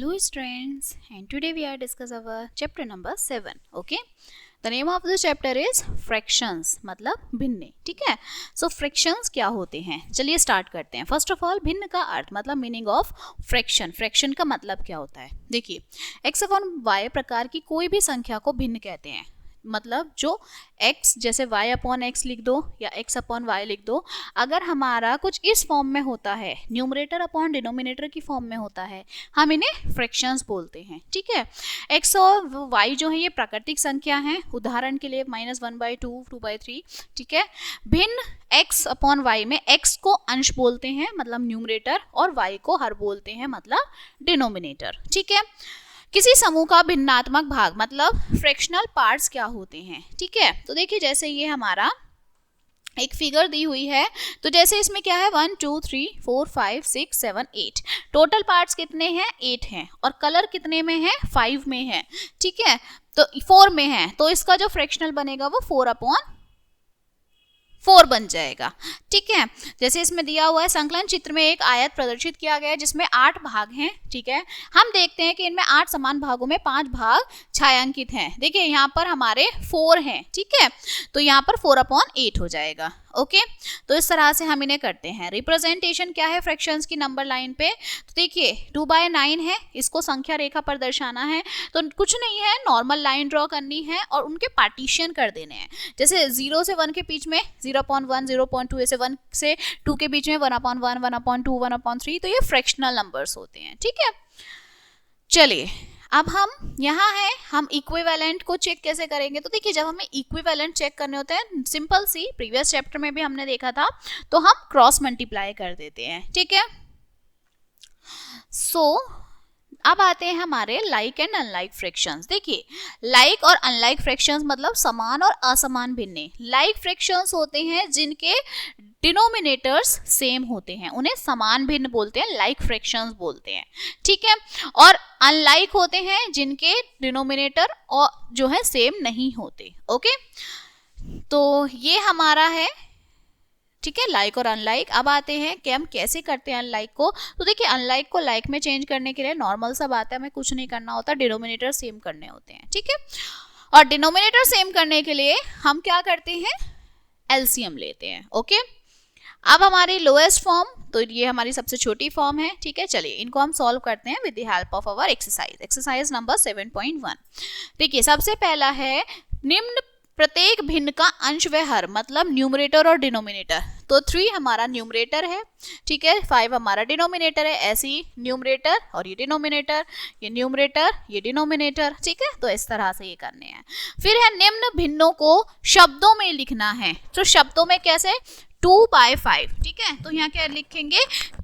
Hello students, and today we are discuss our chapter number 7. Okay, the name of the chapter is fractions, मतलब भिन्ने. ठीक है. So fractions क्या होते हैं, चलिए स्टार्ट करते हैं. फर्स्ट ऑफ ऑल भिन्न का अर्थ मतलब मीनिंग ऑफ फ्रैक्शन. फ्रैक्शन का मतलब क्या होता है, देखिए x अपॉन y प्रकार की कोई भी संख्या को भिन्न कहते हैं. मतलब जो x जैसे y अपॉन x लिख दो या x अपॉन y लिख दो, अगर हमारा कुछ इस फॉर्म में होता है, न्यूमरेटर अपॉन डिनोमिनेटर की फॉर्म में होता है, हम इन्हें फ्रैक्शंस बोलते हैं. ठीक है. x और y जो है ये प्राकृतिक संख्या हैं, उदाहरण के लिए -1/2, 2/3. ठीक है. भिन्न x अपॉन y में x को अंश बोलते हैं मतलब न्यूमरेटर, और y को हर बोलते हैं मतलब डिनोमिनेटर. ठीक है. किसी समूह का भिन्नात्मक भाग मतलब फ्रैक्शनल पार्ट्स क्या होते हैं. ठीक है. तो देखिए जैसे ये हमारा एक फिगर दी हुई है, तो जैसे इसमें क्या है 1 2 3 4 5 6 7 8, टोटल पार्ट्स कितने हैं 8 हैं, और कलर कितने में है 5 में है. ठीक है. तो 4 में है, तो इसका जो फ्रैक्शनल बनेगा वो 4/4 बन जाएगा. ठीक है. जैसे इसमें दिया हुआ है संकलन चित्र में एक आयत प्रदर्शित किया गया है जिसमें 8 भाग हैं. ठीक है. हम देखते हैं कि इनमें 8 समान भागों में 5 भाग छायांकित हैं. देखिए यहाँ पर हमारे 4 हैं. ठीक है. तो यहाँ पर 4/8 हो जाएगा. ओके. तो इस तरह से हम इन्हें करते हैं. रिप्रेजेंटेशन क्या है फ्रैक्शंस की नंबर लाइन पे, तो देखिए 2/9 है, इसको संख्या रेखा पर दर्शाना है. तो कुछ नहीं है, नॉर्मल लाइन ड्रॉ करनी है और उनके पार्टीशन कर देने हैं. जैसे 0 से 1 के बीच में 0.1, 0.2, ऐसे 1 से 2 के बीच में 1/1, 1/2, 1/3. तो ये फ्रैक्शनल नंबर्स होते हैं. ठीक है. चलिए अब हम यहाँ है, हम इक्विवेलेंट को चेक कैसे करेंगे. तो देखिए जब हमें इक्विवेलेंट चेक करने होते हैं, सिंपल सी प्रीवियस चैप्टर में भी हमने देखा था, तो हम क्रॉस मल्टीप्लाई कर देते हैं. ठीक है. सो अब आते हैं हमारे लाइक एंड अनलाइक फ्रैक्शंस. देखिए लाइक और अनलाइक फ्रैक्शंस मतलब समान और असमान भिन्ने. लाइक फ्रैक्शंस होते हैं जिनके डिनोमिनेटर्स सेम होते हैं, उन्हें समान भिन्न बोलते हैं, लाइक फ्रैक्शंस बोलते हैं. ठीक है. और अनलाइक होते हैं जिनके डिनोमिनेटर और जो है सेम नहीं होते. ओके. तो ये हमारा है. ठीक है, लाइक और अनलाइक. अब आते हैं कि हम कैसे करते हैं अनलाइक को. तो देखिए अनलाइक को लाइक में चेंज करने के लिए नॉर्मल सा बात है, हमें कुछ नहीं करना होता, डिनोमिनेटर सेम करने होते हैं. ठीक है. और डिनोमिनेटर सेम करने के लिए हम क्या करते हैं, एलसीएम लेते हैं. ओके. अब हमारी लोएस्ट फॉर्म, तो ये हमारी सबसे छोटी फॉर्म है. ठीक है. चलिए इनको हम सॉल्व करते हैं with the help of our exercise number 7.1. देखिए सबसे पहला है निम्न प्रत्येक भिन्न का अंश व हर मतलब न्यूमरेटर और डिनोमिनेटर. तो 3 हमारा न्यूमरेटर है. ठीक है. 5 हमारा डिनोमिनेटर है. ऐसे ही न्यूमरेटर और ये डिनोमिनेटर, ये न्यूमरेटर, ये डिनोमिनेटर. ठीक है. तो इस तरह से ये करने हैं. फिर है निम्न भिन्नों को शब्दों में लिखना है. तो शब्दों में कैसे, 2/5. ठीक है. तो यहाँ क्या लिखेंगे,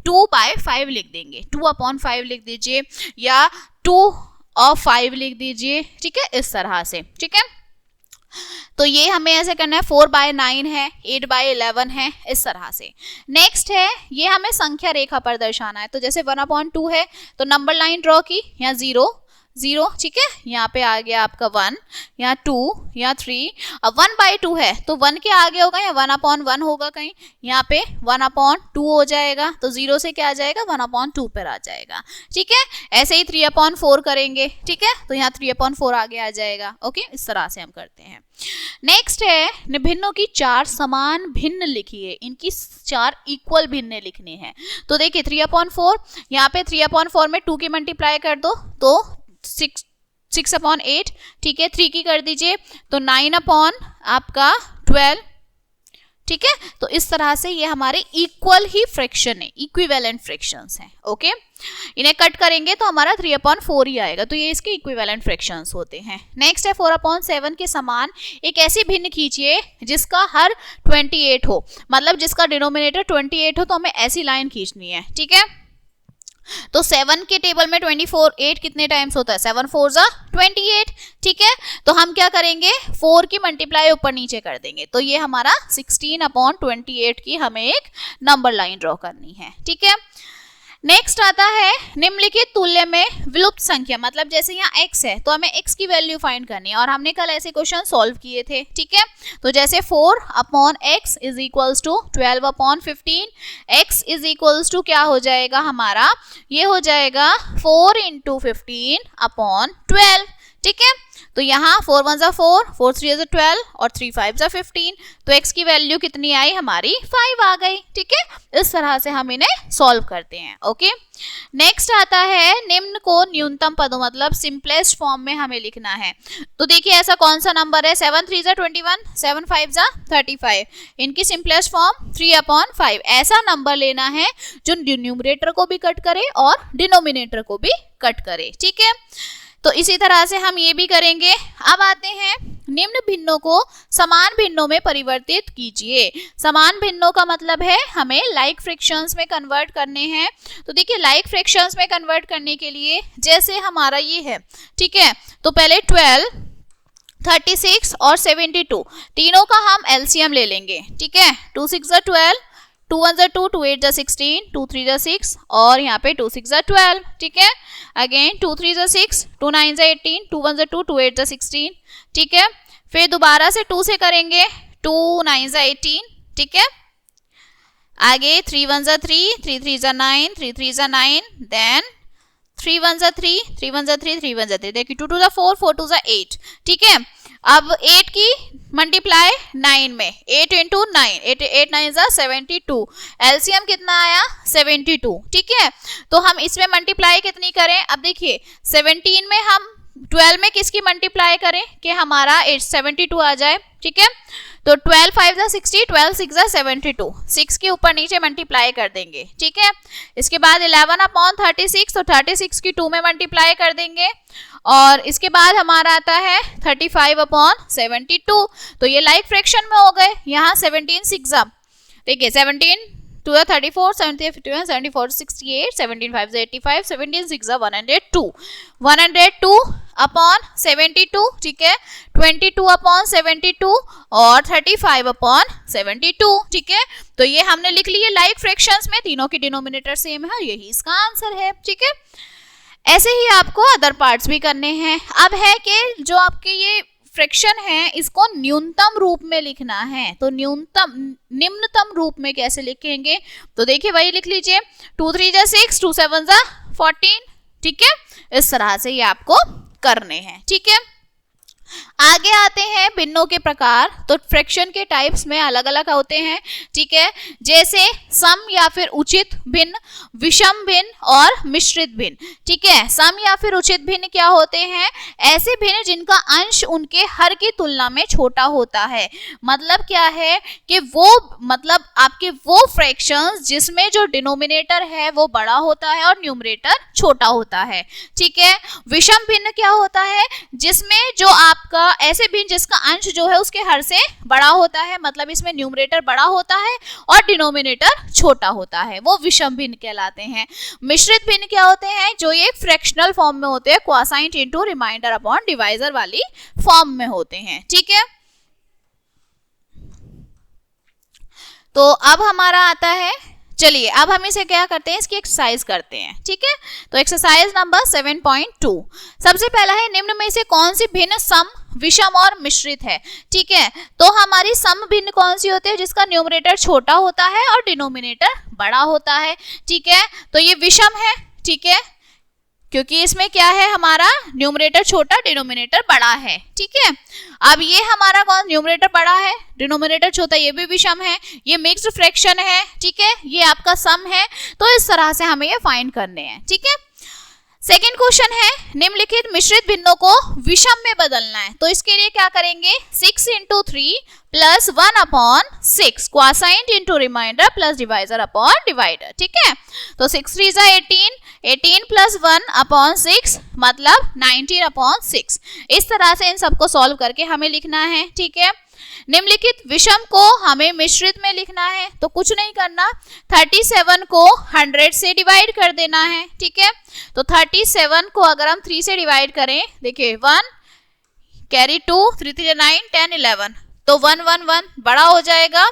2/5 लिख देंगे. 2/5 लिख दीजिए या 2/5 लिख दीजिए. ठीक है. इस तरह से. ठीक है. तो ये हमें ऐसे करना है. 4/9 है, 8/11 है, इस तरह से. नेक्स्ट है ये हमें संख्या रेखा पर दर्शाना है. तो जैसे 1/2 है, तो नंबर लाइन ड्रॉ की, यहाँ 0 0. ठीक है. यहाँ पे आ गया आपका 1, यहाँ 2, यहाँ 3. अब 1/2 है तो 1 के आगे होगा या 1/1 होगा कहीं, यहाँ पे 1/2 हो जाएगा. तो 0 से क्या आ जाएगा, 1/2 पर आ जाएगा. ठीक है. ऐसे ही 3/4 करेंगे. ठीक है. तो यहाँ 3/4 आगे आ जाएगा. ओके. इस तरह से हम करते हैं. नेक्स्ट है भिन्नों की 4 समान भिन्न लिखिए. इनकी 4 इक्वल भिन्न लिखने हैं. तो देखिए 3/4, यहाँ पे 3/4 में 2 की मल्टीप्लाई कर दो तो 6/8. ठीक है. 3 की कर दीजिए तो 9/12. ठीक है. तो इस तरह से ये हमारे इक्वल ही फ्रैक्शन है, इक्विवेलेंट फ्रैक्शंस हैं. ओके. इन्हें कट करेंगे तो हमारा 3/4 ही आएगा. तो ये इसके इक्विवेलेंट फ्रैक्शंस होते हैं. नेक्स्ट है 4/7 के समान एक ऐसी भिन्न खींचिए जिसका हर 28 हो. मतलब जिसका डिनोमिनेटर 28 हो, तो हमें ऐसी लाइन खींचनी है. ठीक है. तो 7 के टेबल में 8 कितने टाइम्स होता है, 7 4 जा 28. ठीक है. तो हम क्या करेंगे, 4 की मल्टीप्लाई ऊपर नीचे कर देंगे. तो ये हमारा 16/28 की हमें एक नंबर लाइन ड्रॉ करनी है. ठीक है. नेक्स्ट आता है निम्नलिखित तुल्य में विलुप्त संख्या, मतलब जैसे यहाँ x है तो हमें x की वैल्यू फाइंड करनी है और हमने कल ऐसे क्वेश्चन सॉल्व किए थे, ठीक है। तो जैसे 4/x is equals to 12/15, x is equals to क्या हो जाएगा हमारा, ये हो जाएगा 4 × 15/12, ठीक है। तो यहाँ 4 1 4, 4 3 12 और 3 5 15, तो x की वैल्यू कितनी आई हमारी 5 आ गई, ठीक है। इस तरह से हम इन्हें सॉल्व करते हैं, ओके। नेक्स्ट आता है निम्न को न्यूनतम पदों, मतलब सिंपलेस्ट फॉर्म में हमें लिखना है। तो देखिए ऐसा कौन सा नंबर है, 7 3 21, 7 5 35, इनकी सिंपलेस्ट फॉर्म 3/5। ऐसा नंबर लेना है जो न्यूमरेटर को भी कट करे और डिनोमिनेटर को भी कट करे, ठीक है। तो इसी तरह से हम ये भी करेंगे। अब आते हैं निम्न भिन्नों को समान भिन्नों में परिवर्तित कीजिए। समान भिन्नों का मतलब है हमें लाइक फ्रैक्शंस में कन्वर्ट करने हैं। तो देखिए लाइक फ्रैक्शंस में कन्वर्ट करने के लिए जैसे हमारा ये है, ठीक है, तो पहले 12, 36 और 72 तीनों का हम एलसीएम ले लेंगे, ठीक है। 2 6 12, 2 1 2, 2 8 16, 2 3 6 और यहाँ पे 2 6 12, ठीक है। अगेन 2 3 6, 2 9 18, 2 1 2, 2 8 16, ठीक है। फिर दोबारा से 2 से करेंगे, 2 9 18, ठीक है। आगे 3 1 3, 3 3 9, 3 3 9, देन 3 1 3, 3 1 3, 3 1 3, देखिए 2 2 4, 4 2 8, ठीक है। अब 8 की मल्टीप्लाई 9 में, 8 × 9, 8 9 72, एलसीएम कितना आया 72, ठीक है। तो हम इसमें मल्टीप्लाई कितनी करें, अब देखिए 17 में हम 12 में किसकी मल्टीप्लाई करें कि हमारा 72 आ जाए, ठीक है। तो 12 5 60, 12 6 72, 6 के ऊपर नीचे मल्टीप्लाई कर देंगे, ठीक है। इसके बाद 11/36, तो 36 की 2 में मल्टीप्लाई कर देंगे और इसके बाद हमारा आता है 35/72। तो ये लाइक फ्रैक्शन में हो गए। यहाँ 17 6, देखिए 17 2 34, 17 51, 74 68, 17 5 85, 17 6 102, 102/72, ठीक है, 22/72 और 35/72, ठीक है। तो ये हमने लिख लिए लाइक फ्रैक्शंस में, तीनों की डिनोमिनेटर सेम है, यही इसका आंसर है, ठीक है। ऐसे ही आपको अदर पार्ट्स भी करने हैं। अब है कि जो आपके ये फ्रैक्शन है इसको न्यूनतम रूप में लिखना है। तो निम्नतम रूप में कैसे लिखेंगे, तो देखिए वही लिख लीजिए, 2 3 6, 2 7 14, ठीक है। इस तरह से ये आपको करने हैं, ठीक है। आगे आते हैं भिन्नों के प्रकार। तो फ्रैक्शन के टाइप्स में अलग अलग होते हैं, ठीक है, जैसे सम या फिर उचित भिन्न, विषम भिन्न और मिश्रित भिन्न, ठीक है। सम या फिर उचित भिन्न क्या होते हैं, ऐसे भिन्न जिनका अंश उनके हर की तुलना में छोटा होता है। मतलब क्या है कि वो मतलब आपके वो फ्रैक्शंस जिसमें जो डिनोमिनेटर है वो बड़ा होता है और न्यूमरेटर छोटा होता है, ठीक है। विषम भिन्न क्या होता है, जिसमें जो आपका ऐसे भिन्न जिसका अंश जो है उसके हर से बड़ा होता है, मतलब इसमें न्यूमरेटर बड़ा होता है और डिनोमिनेटर छोटा होता है, वो विषम भिन्न कहलाते हैं। मिश्रित भिन्न क्या होते हैं, जो ये फ्रैक्शनल फॉर्म में होते हैं, क्वासाइंट इनटू रिमाइंडर अपॉन डिवाइजर वाली फॉर्म में होते हैं, ठीक है। तो अब हमारा आता है, चलिए अब हम इसे क्या करते हैं, इसकी एक्सरसाइज करते हैं, ठीक है। तो एक्सरसाइज नंबर 7.2, सबसे पहला है निम्न में से कौन सी भिन्न सम, विषम और मिश्रित है, ठीक है। तो हमारी सम भिन्न कौन सी होती है, जिसका न्यूमरेटर छोटा होता है और डिनोमिनेटर बड़ा होता है, ठीक है। तो ये विषम है, ठीक है, क्योंकि इसमें क्या है, हमारा न्यूमरेटर छोटा डिनोमिनेटर बड़ा है, ठीक है। अब ये हमारा कौन, न्यूमरेटर बड़ा है डिनोमिनेटर छोटा, ये भी विषम है, ये मिक्स्ड फ्रैक्शन है, ठीक है, ये आपका सम है। तो इस तरह से हमें ये फाइंड करने हैं, ठीक है। सेकेंड क्वेश्चन है, निम्नलिखित मिश्रित भिन्नों को विषम में बदलना है। तो इसके लिए क्या करेंगे, 6 × 3 plus 1/6, quotient into remainder plus divisor upon divider, ठीक है। तो 6 3 18, 18 प्लस 1/6 मतलब 19/6। इस तरह से इन सबको सॉल्व करके हमें लिखना है, ठीक है। निम्नलिखित विषम को हमें मिश्रित में लिखना है, तो कुछ नहीं करना, 37 को 100 से डिवाइड कर देना है, ठीक है। तो 37 को अगर हम 3 से डिवाइड करें, देखिए 1 कैरी 2, 3 3 9, 10 11, तो 1 1 1 बड़ा हो जाएगा।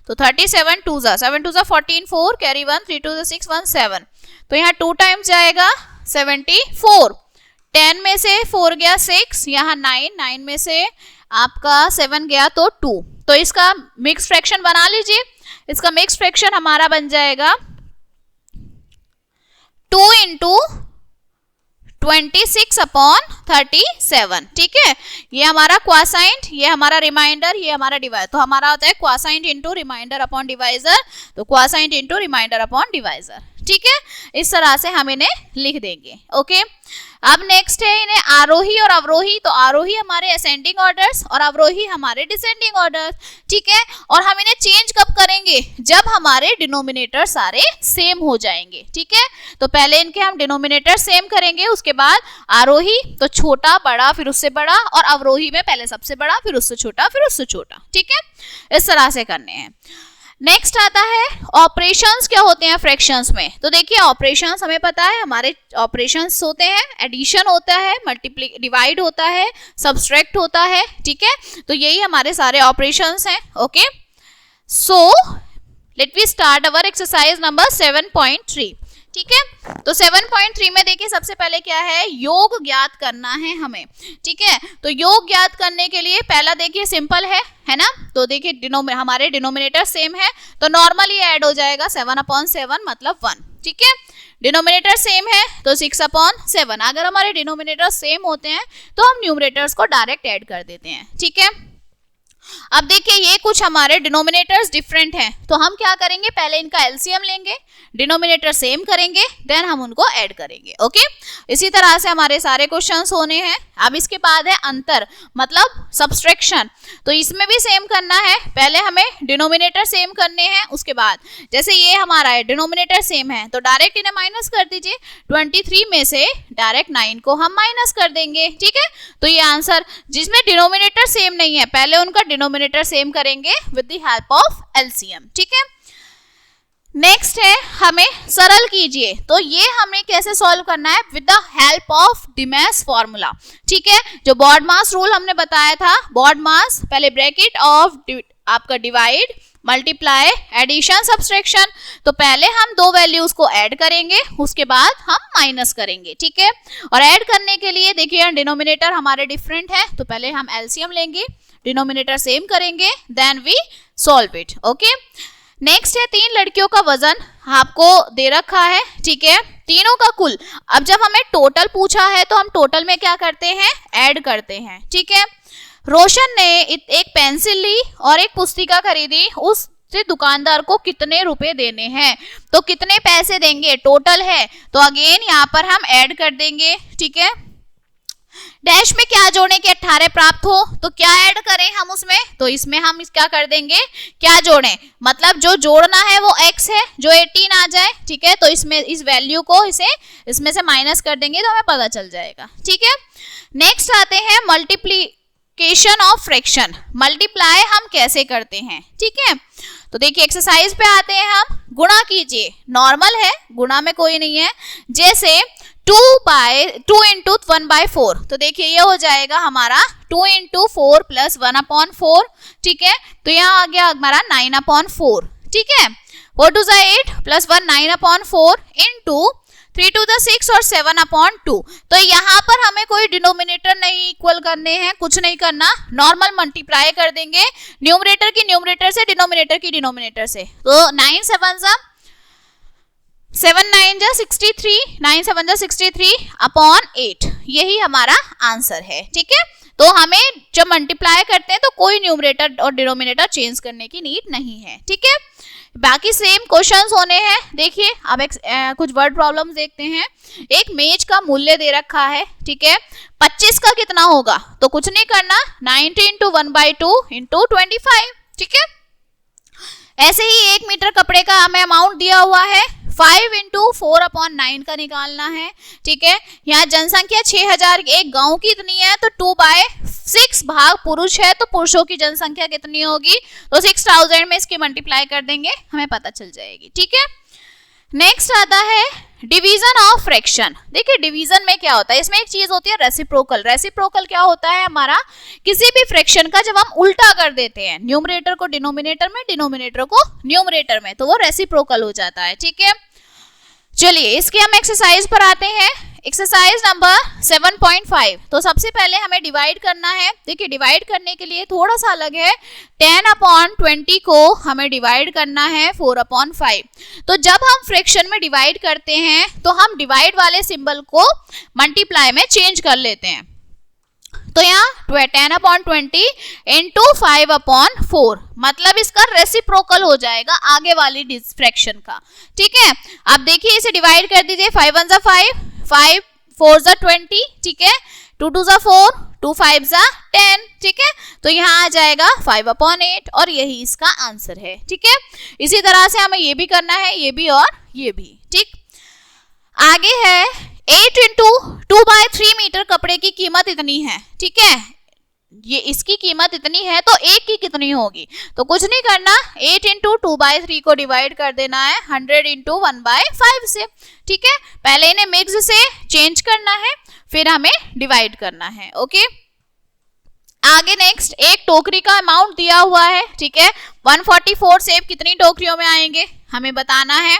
तो 37 2 7 2 14, 4 कैरी 1, 3 2 6 1 7, तो तो यहाँ 2 टाइम्स जाएगा 74, 10 में से 4 गया 6, यहाँ 9, 9 में से आपका 7 गया तो 2। तो इसका मिक्स फ्रैक्शन बना लीजिए। इसका मिक्स फ्रैक्शन हमारा बन जाएगा 2 इंटू 26/37। ठीक है, ये हमारा क्वासाइंट, ये हमारा रिमाइंडर, ये हमारा डिवाइजर। तो हमारा होता है क्वासाइंट इंटू रिमाइंडर अपॉन डिवाइजर, तो क्वासाइंट इंटू रिमाइंडर अपॉन डिवाइजर। ठीक है, इस तरह से हम इन्हें लिख देंगे। ओके, अब नेक्स्ट है इन्हें आरोही और अवरोही। तो आरोही हमारे असेंडिंग ऑर्डर्स और अवरोही हमारे डिसेंडिंग ऑर्डर्स। ठीक है, और हम इन्हें चेंज कब करेंगे? जब हमारे डिनोमिनेटर सारे सेम हो जाएंगे। ठीक है, तो पहले इनके हम डिनोमिनेटर सेम करेंगे, उसके बाद आरोही तो छोटा बड़ा फिर उससे बड़ा, और अवरोही में पहले सबसे बड़ा फिर उससे छोटा फिर उससे छोटा। ठीक है, इस तरह से करने हैं। नेक्स्ट आता है ऑपरेशंस क्या होते हैं फ्रैक्शंस में। तो देखिए ऑपरेशंस हमें पता है, हमारे ऑपरेशंस होते हैं, एडिशन होता है, मल्टीप्लाई डिवाइड होता है, सब्सट्रैक्ट होता है। ठीक है, तो यही हमारे सारे ऑपरेशंस हैं। Okay, so let we start our exercise number 7.3। ठीक है, तो 7.3 में देखिए सबसे पहले क्या है, योग ज्ञात करना है हमें। ठीक है, तो योग ज्ञात करने के लिए पहला देखिए सिंपल है ना। तो देखिए हमारे डिनोमिनेटर सेम है, तो नॉर्मली ऐड हो जाएगा 7/7 मतलब 1। ठीक है, डिनोमिनेटर सेम है तो 6/7। अगर हमारे डिनोमिनेटर सेम होते हैं तो हम न्यूमरेटर्स को डायरेक्ट ऐड कर देते हैं। ठीक है, अब देखिए ये कुछ हमारे डिनोमिनेटर्स डिफरेंट हैं, तो हम क्या करेंगे, पहले इनका एलसीएम लेंगे, डिनोमिनेटर सेम करेंगे, देन हम उनको ऐड करेंगे। ओके, इसी तरह से हमारे सारे क्वेश्चंस होने हैं। अब इसके बाद है अंतर मतलब सब्सट्रैक्शन। तो इसमें भी सेम करना है, पहले हमें डिनोमिनेटर सेम करने हैं, उसके बाद जैसे ये हमारा है डिनोमिनेटर सेम है तो डायरेक्ट इन्हें माइनस कर दीजिए। 23 में से डायरेक्ट 9 को हम माइनस कर देंगे। ठीक है, तो ये आंसर जिसमें डिनोमिनेटर सेम नहीं है पहले उनका डिनोमिनेटर सेम करेंगे with the help of LCM. ठीक है, नेक्स्ट है हमें सरल कीजिए। तो ये हमें कैसे सॉल्व करना है, with the help of Dimas formula. ठीक है, जो बॉड मास रूल हमने बताया था, बॉड मास पहले ब्रैकेट ऑफ आपका डिवाइड मल्टीप्लाई एडिशन सब्सट्रैक्शन। तो पहले हम दो वैल्यूज को ऐड करेंगे, उसके बाद हम माइनस करेंगे। ठीक है, और ऐड करने के लिए देखिए डिनोमिनेटर हमारे डिफरेंट है, तो पहले हम एलसीएम लेंगे, डिनोमिनेटर सेम करेंगे, then we solve it. Okay, next है 3 लड़कियों का वजन आपको दे रखा है। ठीक है, तीनों का कुल। अब जब हमें टोटल पूछा है तो हम टोटल में क्या करते हैं, ऐड करते हैं। ठीक है, रोशन ने एक पेंसिल ली और एक पुस्तिका खरीदी, उस दुकानदार को कितने रुपए देने हैं, तो कितने पैसे देंगे, टोटल है तो अगेन यहाँ पर हम ऐड कर देंगे। ठीक है, डैश में क्या जोड़ने के 18 प्राप्त हो, तो क्या ऐड करें हम उसमें, तो इसमें हम क्या कर देंगे, क्या जोड़ें, मतलब जो जोड़ना है वो x है, जो 18 आ जाए। ठीक है, तो इसमें इस वैल्यू को इसमें से माइनस कर देंगे तो हमें पता चल जाएगा। ठीक है, नेक्स्ट आते हैं मल्टीप्लिकेशन ऑफ फ्रैक्शन। मल्टीप्लाई हम कैसे करते हैं। ठीक है, तो देखिए एक्सरसाइज पे आते हैं हम, गुणा कीजिए, नॉर्मल है, गुणा में कोई नहीं है। जैसे 2 इंटू 1/4, तो देखिए ये हो जाएगा हमारा 2 इंटू 4 प्लस 1/4। ठीक है, तो यहाँ आ गया हमारा 9/4। ठीक है, 4 2 8 प्लस 1 9/4 इंटू 3 2 6 और 7/2। तो यहाँ पर हमें कोई डिनोमिनेटर नहीं इक्वल करने हैं, कुछ नहीं करना, नॉर्मल मल्टीप्लाई कर देंगे न्यूमरेटर की न्यूमरेटर से, डिनोमिनेटर की डिनोमिनेटर से। तो 9 7 9 63, 9 7 63 अपॉन 8, यही हमारा आंसर है। ठीक है, तो हमें जब मल्टीप्लाई करते हैं तो कोई न्यूमरेटर और डिनोमिनेटर चेंज करने की नीड नहीं है। ठीक है, बाकी सेम क्वेश्चंस होने हैं। देखिए अब कुछ वर्ड प्रॉब्लम्स देखते हैं। एक मेज का मूल्य दे रखा है। ठीक है, 25 का कितना होगा, तो कुछ नहीं करना, 90 इंटू 1/2 इंटू 25। ठीक है, ऐसे ही 1 मीटर कपड़े का हमें अमाउंट दिया हुआ है, 5 इंटू 4/9 का निकालना है। ठीक है, यहाँ जनसंख्या 6000 एक गांव की इतनी है, तो 2/6 भाग पुरुष है, तो पुरुषों की जनसंख्या कितनी होगी, तो 6000 में इसकी मल्टीप्लाई कर देंगे, हमें पता चल जाएगी। ठीक है, नेक्स्ट आता है डिवीजन ऑफ फ्रैक्शन। देखिए डिवीजन में क्या होता है, इसमें एक चीज होती है रेसिप्रोकल। रेसिप्रोकल क्या होता है, हमारा किसी भी फ्रैक्शन का जब हम उल्टा कर देते हैं, न्यूमरेटर को डिनोमिनेटर में, डिनोमिनेटर को न्यूमरेटर में, तो वो रेसिप्रोकल हो जाता है। ठीक है, चलिए इसके हम एक्सरसाइज पर आते हैं। Exercise number 7.5। तो सबसे पहले हमें डिवाइड करना है। देखिए डिवाइड करने के लिए थोड़ा सा अलग है। 10/20 को हमें डिवाइड करना है 4/5। तो जब हम फ्रैक्शन में डिवाइड करते हैं तो हम डिवाइड वाले सिंबल को मल्टीप्लाई में चेंज कर लेते हैं। तो यहाँ 10/20 इंटू 5/4, मतलब इसका रेसिप्रोकल हो जाएगा आगे वाली फ्रैक्शन का। ठीक है, अब देखिए इसे डिवाइड कर दीजिए। 5 1 जा 5, 5 4 जा 20, ठीक है, 2 2 जा 4, 2 5 जा 10, ठीक है। तो यहाँ आ जाएगा 5/8 और यही इसका आंसर है। ठीक है, इसी तरह से हमें ये भी करना है, ये भी और ये भी। ठीक, आगे है 8 इंटू 2/3 मीटर कपड़े की कीमत इतनी है। ठीक है, ये इसकी कीमत इतनी है तो एक की कितनी होगी? तो कुछ नहीं करना, 8 इंटू 2/3 को डिवाइड कर देना है 100 इंटू 1/5 से। ठीक है, पहले इन्हें मिक्स से चेंज करना है, फिर हमें डिवाइड करना है। ओके, आगे नेक्स्ट एक टोकरी का अमाउंट दिया हुआ है। ठीक है, 144 सेब कितनी टोकरियों में आएंगे हमें बताना है।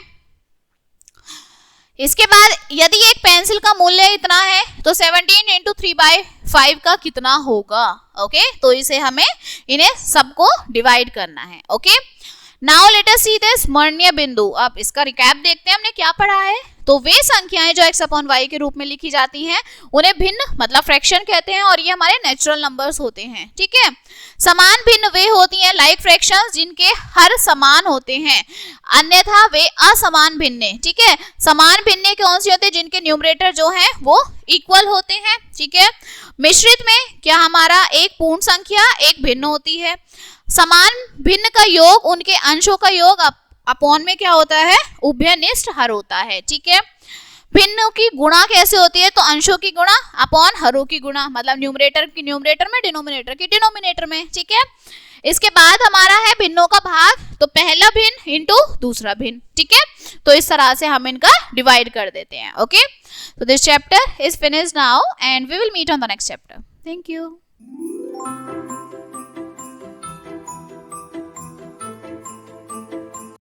इसके बाद यदि एक पेंसिल का मूल्य इतना है तो 17 इंटू 3/5 का कितना होगा? ओके, तो इसे हमें इन्हें सबको डिवाइड करना है। Okay, now let us see this स्मरणीय बिंदु। अब इसका रिकैप देखते हैं हमने क्या पढ़ा है। तो वे संख्याएं जो x/y के रूप में लिखी जाती हैं उन्हें भिन्न मतलब फ्रैक्शन कहते हैं और ये हमारे नेचुरल नंबर्स होते हैं। ठीक है, समान भिन्न वे होती हैं लाइक फ्रैक्शंस जिनके हर समान होते हैं, अन्यथा वे असमान भिन्न। ठीक है, समान भिन्न कौन सी होते हैं? जिनके न्यूमरेटर जो है वो इक्वल होते हैं। ठीक है, मिश्रित में क्या हमारा एक पूर्ण संख्या एक भिन्न होती है। समान भिन्न का योग उनके अंशों का योग अपॉन में क्या होता है? उभयनिष्ठ हर होता है। ठीक है, भिन्नों की गुणा कैसे होती है? तो अंशों की गुणा अपॉन हरों की गुणा, मतलब न्यूमरेटर की न्यूमरेटर में, डिनोमिनेटर की डिनोमिनेटर में। ठीक है, इसके बाद हमारा है भिन्नों का भाग, तो पहला भिन्न इंटू दूसरा भिन्न। ठीक है, तो इस तरह से हम इनका डिवाइड कर देते हैं। Okay, so this chapter is finished now and we will meet on the next chapter. Thank you.